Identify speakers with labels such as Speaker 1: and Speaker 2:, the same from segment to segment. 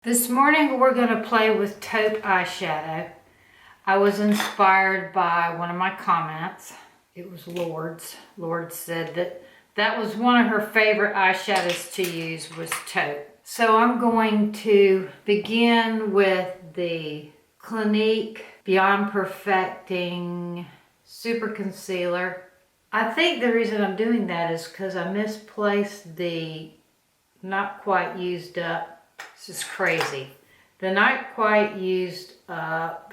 Speaker 1: This morning we're going to play with taupe eyeshadow. I was inspired by one of my comments. It was Lourdes. Lourdes said that was one of her favorite eyeshadows to use was taupe. So I'm going to begin with the Clinique Beyond Perfecting Super Concealer. I think the reason I'm doing that is because I misplaced the not quite used up. This is crazy. The not quite used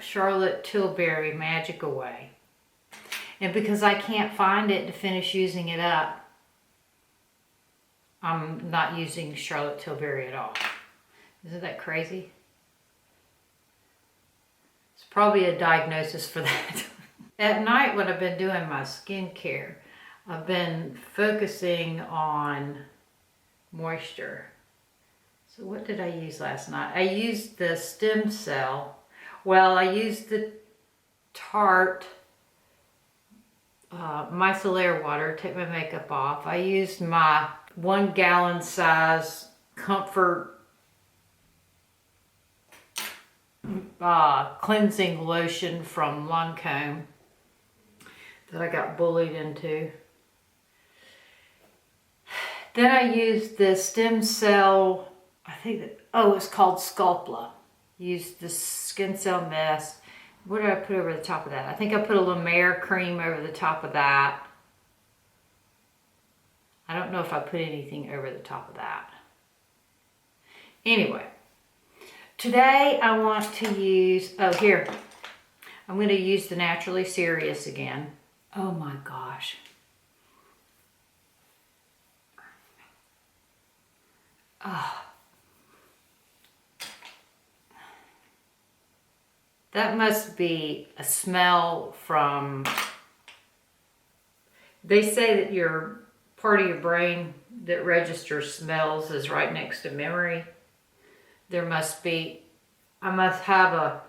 Speaker 1: Charlotte Tilbury Magic Away. And because I can't find it to finish using it up, I'm not using Charlotte Tilbury at all. Isn't that crazy? It's probably a diagnosis for that. At night when I've been doing my skincare, I've been focusing on moisture. So what did I use last night? I used the stem cell. Well, I used the Tarte micellar water to take my makeup off. I used my 1 gallon size Comfort cleansing lotion from Lancome that I got bullied into. Then I used the stem cell, I think that, it's called Sculplla. Used the skin cell mist. What did I put over the top of that? I think I put a La Mer cream over the top of that. I don't know if I put anything over the top of that. Anyway, today I want to use, here. I'm going to use the Naturally Serious again. Oh my gosh. That must be a smell from, they say that your part of your brain that registers smells is right next to memory. There must be, I must have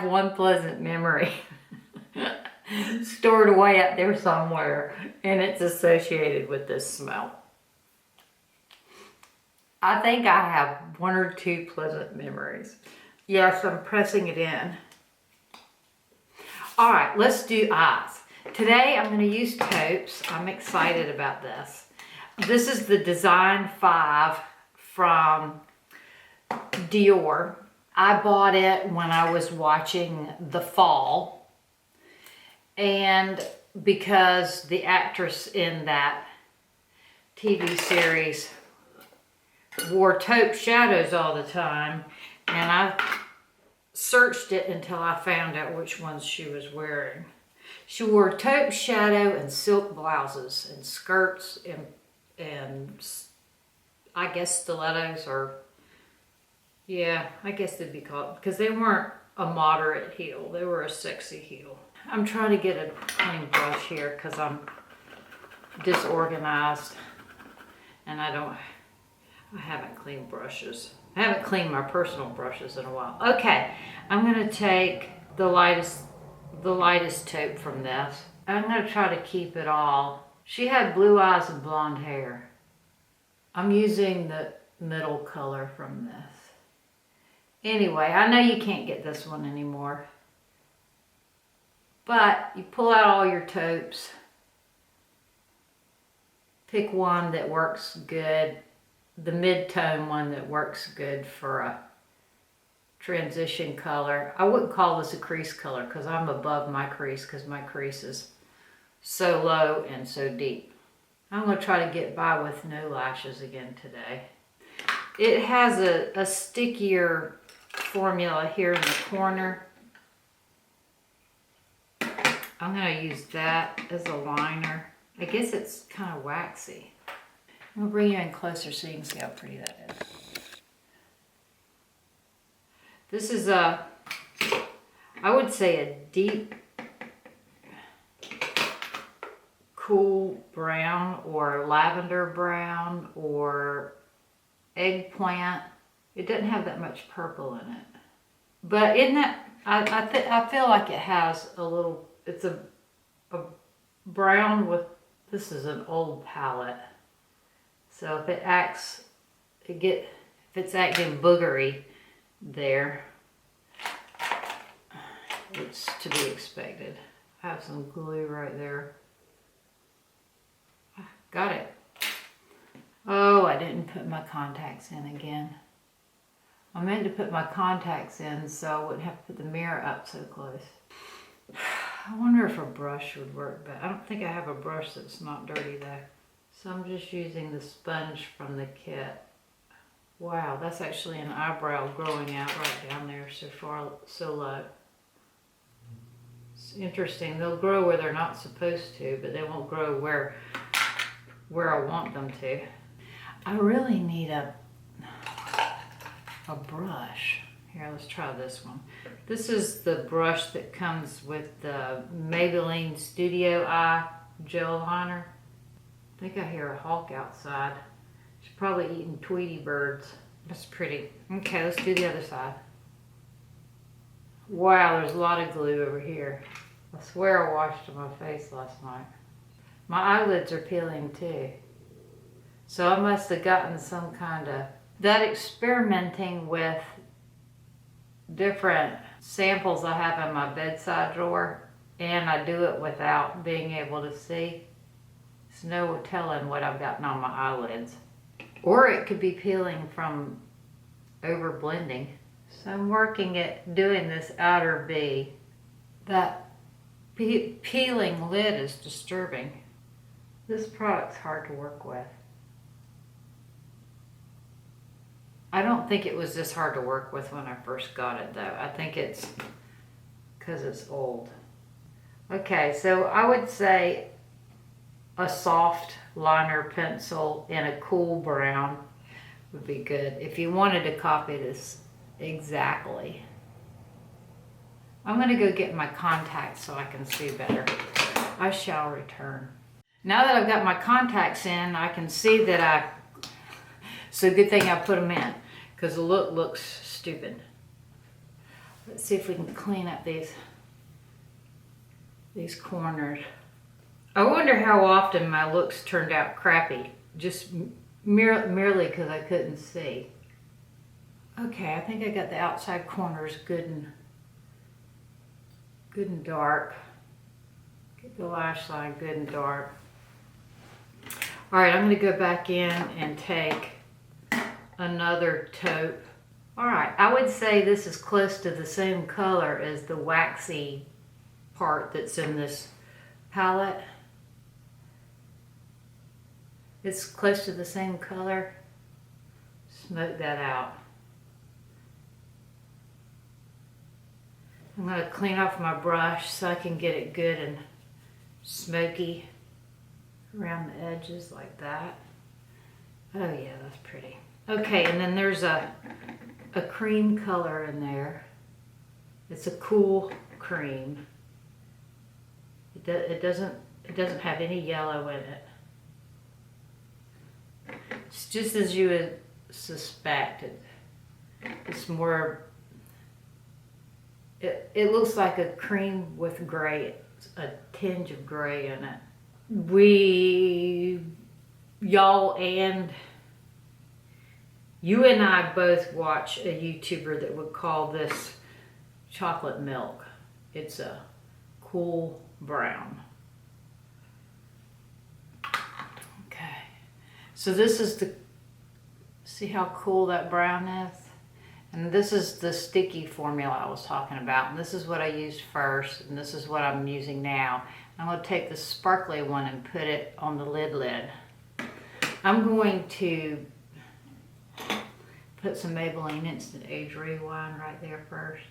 Speaker 1: one pleasant memory stored away up there somewhere, and it's associated with this smell. I think I have 1 or 2 pleasant memories. Yes, I'm pressing it in. All right, let's do eyes. Today I'm going to use taupes. I'm excited about this. This is the Design 5 from Dior. I bought it when I was watching The Fall. And because the actress in that TV series wore taupe shadows all the time, and I searched it until I found out which ones she was wearing. She wore taupe shadow and silk blouses and skirts and I guess stilettos, or yeah, I guess they'd be called, because they weren't a moderate heel, they were a sexy heel. I'm trying to get a clean brush here because I'm disorganized and I haven't cleaned brushes. I haven't cleaned my personal brushes in a while. Okay, I'm going to take the lightest taupe from this. I'm going to try to keep it all. She had blue eyes and blonde hair. I'm using the middle color from this. Anyway, I know you can't get this one anymore. But you pull out all your taupes. Pick one that works good. The mid-tone one that works good for a transition color. I wouldn't call this a crease color because I'm above my crease because my crease is so low and so deep. I'm going to try to get by with no lashes again today. It has a stickier formula here in the corner. I'm going to use that as a liner. I guess it's kind of waxy. I'm going to bring you in closer so you can see how pretty that is. This is I would say a deep, cool brown or lavender brown or eggplant. It doesn't have that much purple in it. But isn't that, I feel like it has a little, it's a brown with, this is an old palette. So if it acts if it's acting boogery there, it's to be expected. I have some glue right there. Got it. Oh, I didn't put my contacts in again. I meant to put my contacts in so I wouldn't have to put the mirror up so close. I wonder if a brush would work, but I don't think I have a brush that's not dirty though. So I'm just using the sponge from the kit. Wow, that's actually an eyebrow growing out right down there so low. It's interesting. They'll grow where they're not supposed to, but they won't grow where I want them to. I really need a brush. Here, let's try this one. This is the brush that comes with the Maybelline Studio Eye gel liner. I think I hear a hawk outside. She's probably eating Tweety birds. That's pretty. Okay, let's do the other side. Wow, there's a lot of glue over here. I swear I washed my face last night. My eyelids are peeling too. So I must have gotten some kind of... That experimenting with different samples I have in my bedside drawer, and I do it without being able to see. There's no telling what I've gotten on my eyelids. Or it could be peeling from over blending. So I'm working at doing this outer V. That peeling lid is disturbing. This product's hard to work with. I don't think it was this hard to work with when I first got it though. I think it's because it's old. Okay, so I would say a soft liner pencil in a cool brown would be good if you wanted to copy this exactly. I'm going to go get my contacts so I can see better. I shall return. Now that I've got my contacts in, I can see that it's a good thing I put them in because the look looks stupid. Let's see if we can clean up these corners. I wonder how often my looks turned out crappy, just merely because I couldn't see. Okay, I think I got the outside corners good and dark. Get the lash line good and dark. All right, I'm going to go back in and take another taupe. All right, I would say this is close to the same color as the waxy part that's in this palette. It's close to the same color. Smoke that out. I'm going to clean off my brush so I can get it good and smoky around the edges like that. Oh yeah, that's pretty. Okay, and then there's a cream color in there. It's a cool cream. It doesn't have any yellow in it. It's just as you would suspect. It's more, it looks like a cream with gray, a tinge of gray in it. You and I both watch a YouTuber that would call this chocolate milk. It's a cool brown. Okay, so this is see how cool that brown is? And this is the sticky formula I was talking about. And this is what I used first, and this is what I'm using now. I'm going to take the sparkly one and put it on the lid. I'm going to put some Maybelline Instant Age Rewind right there first,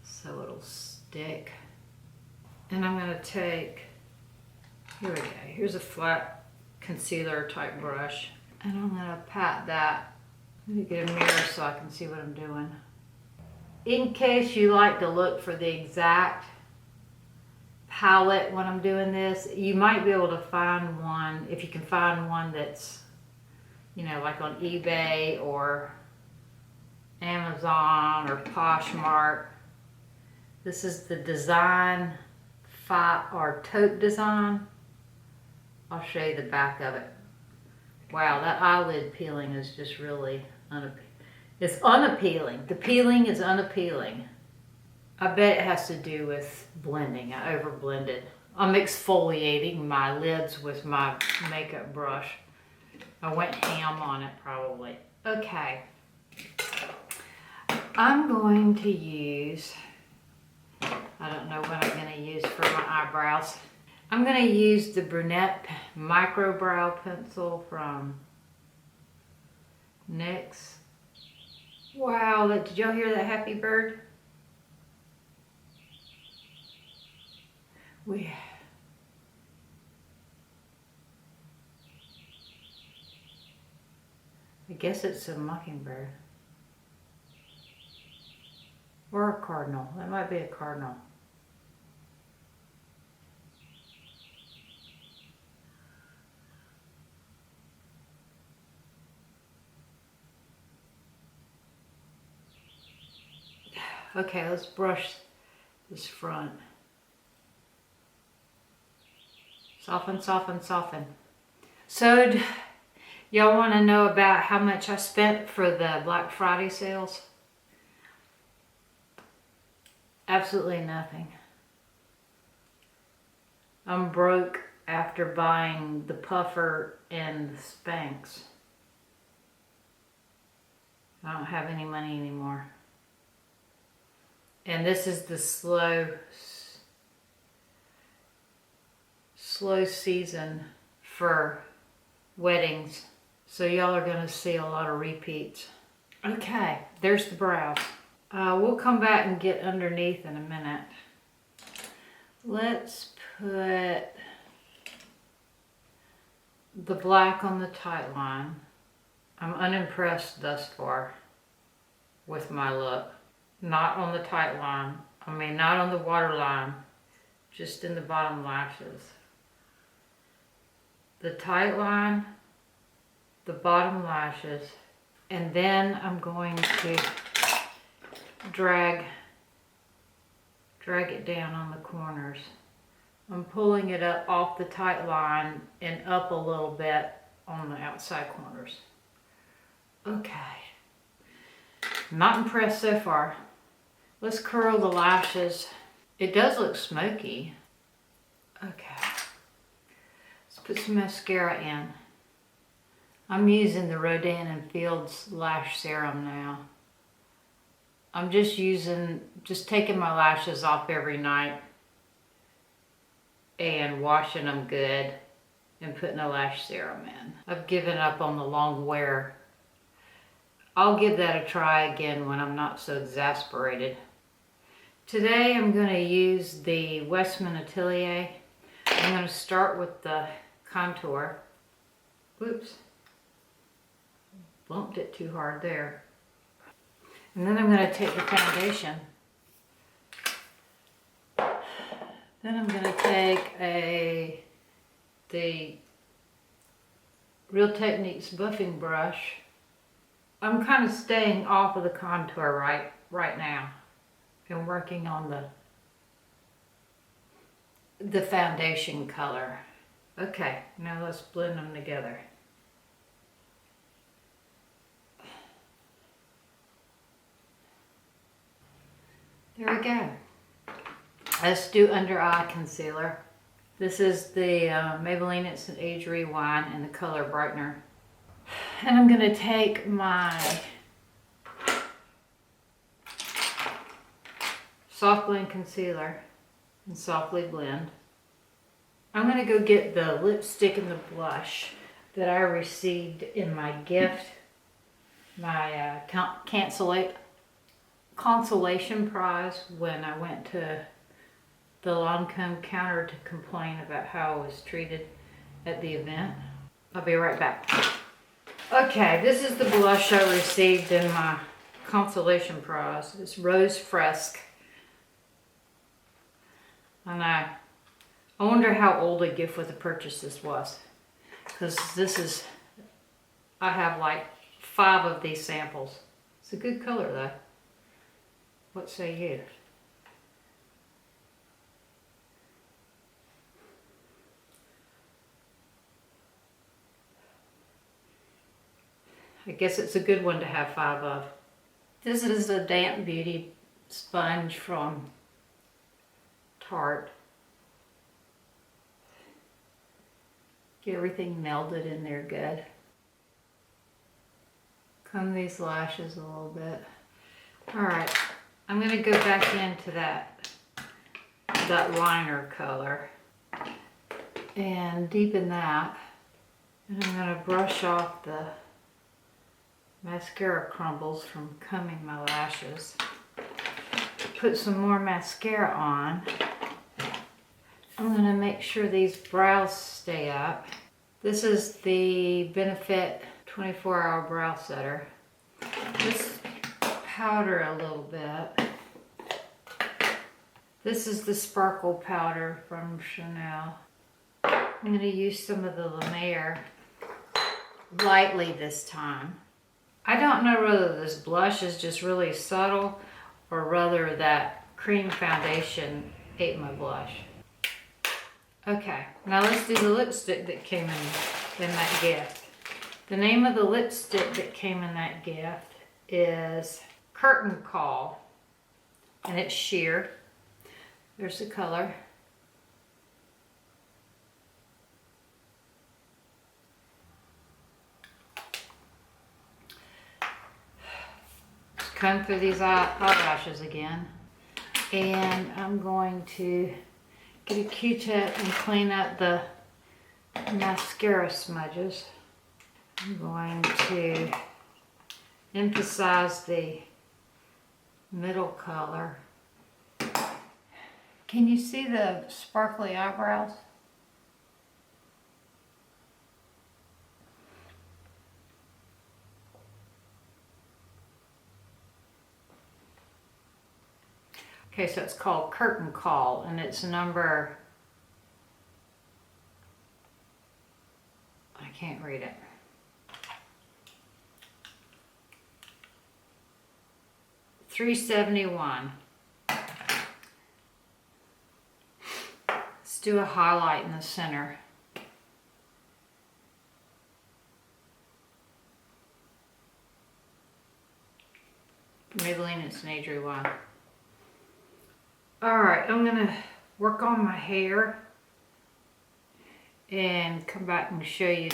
Speaker 1: so it'll stick. And I'm going to take, here we go, here's a flat concealer type brush, and I'm going to pat that. Let me get a mirror so I can see what I'm doing. In case you like to look for the exact palette when I'm doing this, you might be able to find one, if you can find one that's, you know, like on eBay or Amazon or Poshmark. This is the design or taupe design. I'll show you the back of it. Wow, that eyelid peeling is just really it's unappealing. The peeling is unappealing. I bet it has to do with blending. I over blended. I'm exfoliating my lids with my makeup brush. I went ham on it probably. Okay. I'm going to use, I don't know what I'm going to use for my eyebrows. I'm going to use the Brunette Micro Brow Pencil from NYX. Wow, did y'all hear that happy bird? I guess it's a mockingbird. Or a cardinal. That might be a cardinal. Okay, let's brush this front. Soften, soften, soften. So, y'all want to know about how much I spent for the Black Friday sales? Absolutely nothing. I'm broke after buying the puffer and the Spanx. I don't have any money anymore. And this is the slow season for weddings. So y'all are gonna see a lot of repeats. Okay, there's the brows. We'll come back and get underneath in a minute. Let's put the black on the Tightline. I'm unimpressed thus far with my look. Not on the Tightline. I mean, not on the waterline. Just in the bottom lashes. The Tightline, the bottom lashes, and then I'm going to drag it down on the corners. I'm pulling it up off the Tightline and up a little bit on the outside corners. Okay. Not impressed so far. Let's curl the lashes. It does look smoky. Okay. Let's put some mascara in. I'm using the Rodan Fields Lash Serum now. I'm just taking my lashes off every night and washing them good and putting a lash serum in. I've given up on the long wear. I'll give that a try again when I'm not so exasperated. Today I'm going to use the Westman Atelier. I'm going to start with the contour. Whoops. Bumped it too hard there. And then I'm going to take the foundation. Then I'm going to take the Real Techniques buffing brush. I'm kind of staying off of the contour right now and working on the foundation color. Okay, now let's blend them together. There we go. Let's do under eye concealer. This is the Maybelline Instant Age Rewind in the color Brightener. And I'm going to take my soft blend concealer and softly blend. I'm going to go get the lipstick and the blush that I received in my gift, my consolation prize when I went to the Lancome counter to complain about how I was treated at the event. I'll be right back. Okay, this is the blush I received in my consolation prize. It's Rose Fresque. And I wonder how old a gift with a purchase this was. Because I have like 5 of these samples. It's a good color though. What say you? I guess it's a good one to have 5 of. This is a Damp Beauty sponge from Tarte. Get everything melded in there good. Comb these lashes a little bit. Alright, I'm going to go back into that liner color and deepen that. And I'm going to brush off the mascara crumbles from combing my lashes. Put some more mascara on. I'm going to make sure these brows stay up. This is the Benefit 24-Hour Brow Setter. Let's powder a little bit. This is the Sparkle Powder from Chanel. I'm going to use some of the La Mer lightly this time. I don't know whether this blush is just really subtle or whether that cream foundation ate my blush. Okay, now let's do the lipstick that came in that gift. The name of the lipstick that came in that gift is Curtain Call, and it's sheer. There's the color. Comb through these eyelashes again, and I'm going to get a Q-tip and clean up the mascara smudges. I'm going to emphasize the middle color. Can you see the sparkly eyebrows? Okay, so it's called Curtain Call, and it's number, I can't read it. $371. Let's do a highlight in the center. Maybelline Instant Age Rewind. Alright, I'm going to work on my hair and come back and show you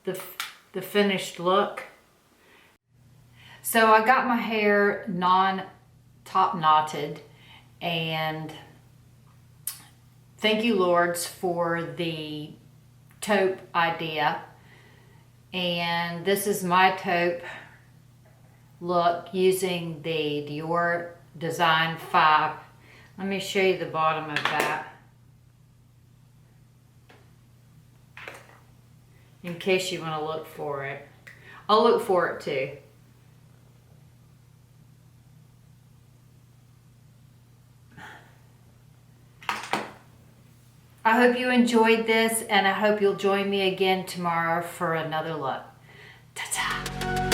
Speaker 1: the finished look. So I got my hair non-top knotted, and thank you Lourdes for the taupe idea. And this is my taupe look using the Dior Design 5. Let me show you the bottom of that in case you want to look for it. I'll look for it too. I hope you enjoyed this, and I hope you'll join me again tomorrow for another look. Ta-ta!